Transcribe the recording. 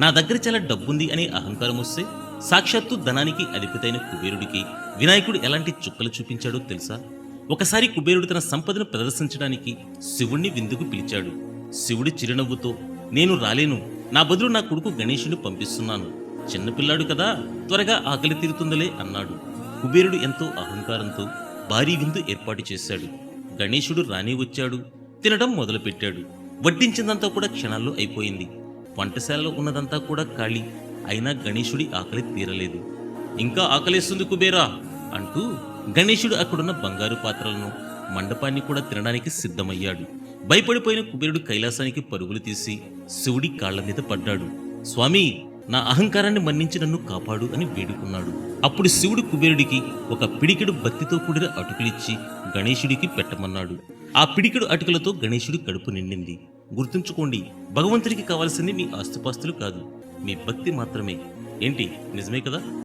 నా దగ్గర చాలా డబ్బుంది అనే అహంకారం వస్తే సాక్షాత్తు ధనానికి అధిపతైన కుబేరుడికి వినాయకుడు ఎలాంటి చుక్కలు చూపించాడో తెలుసా? ఒకసారి కుబేరుడు తన సంపదను ప్రదర్శించడానికి శివుణ్ణి విందుకు పిలిచాడు. శివుడి చిరునవ్వుతో, నేను రాలేను, నా బదులు నా కొడుకు గణేశుని పంపిస్తున్నాను, చిన్నపిల్లాడు కదా, త్వరగా ఆకలి తీరుతుందిలే అన్నాడు. కుబేరుడు ఎంతో అహంకారంతో భారీ విందు ఏర్పాటు చేశాడు. గణేశుడు రానే వచ్చాడు. తినడం మొదలుపెట్టాడు. వడ్డించిందంతా కూడా క్షణాల్లో అయిపోయింది. వంటశాలలో ఉన్నదంతా కూడా ఖాళీ. అయినా గణేశుడి ఆకలి తీరలేదు. ఇంకా ఆకలేస్తుంది కుబేరా అంటూ గణేశుడు అక్కడున్న బంగారు పాత్రలను, మండపాన్ని కూడా తినడానికి సిద్ధమయ్యాడు. భయపడిపోయిన కుబేరుడు కైలాసానికి పరుగులు తీసి శివుడి కాళ్ల మీద పడ్డాడు. స్వామి, నా అహంకారాన్ని మన్నించి నన్ను కాపాడు అని వేడుకున్నాడు. అప్పుడు శివుడు కుబేరుడికి ఒక పిడికెడు బత్తితో కూడిన అటుకులిచ్చి గణేశుడికి పెట్టమన్నాడు. ఆ పిడికెడు అటుకులతో గణేశుడి కడుపు నిండింది. గుర్తుంచుకోండి, భగవంతుడికి కావాల్సింది మీ ఆస్తుపాస్తులు కాదు, మీ భక్తి మాత్రమే. ఏంటి, నిజమే కదా?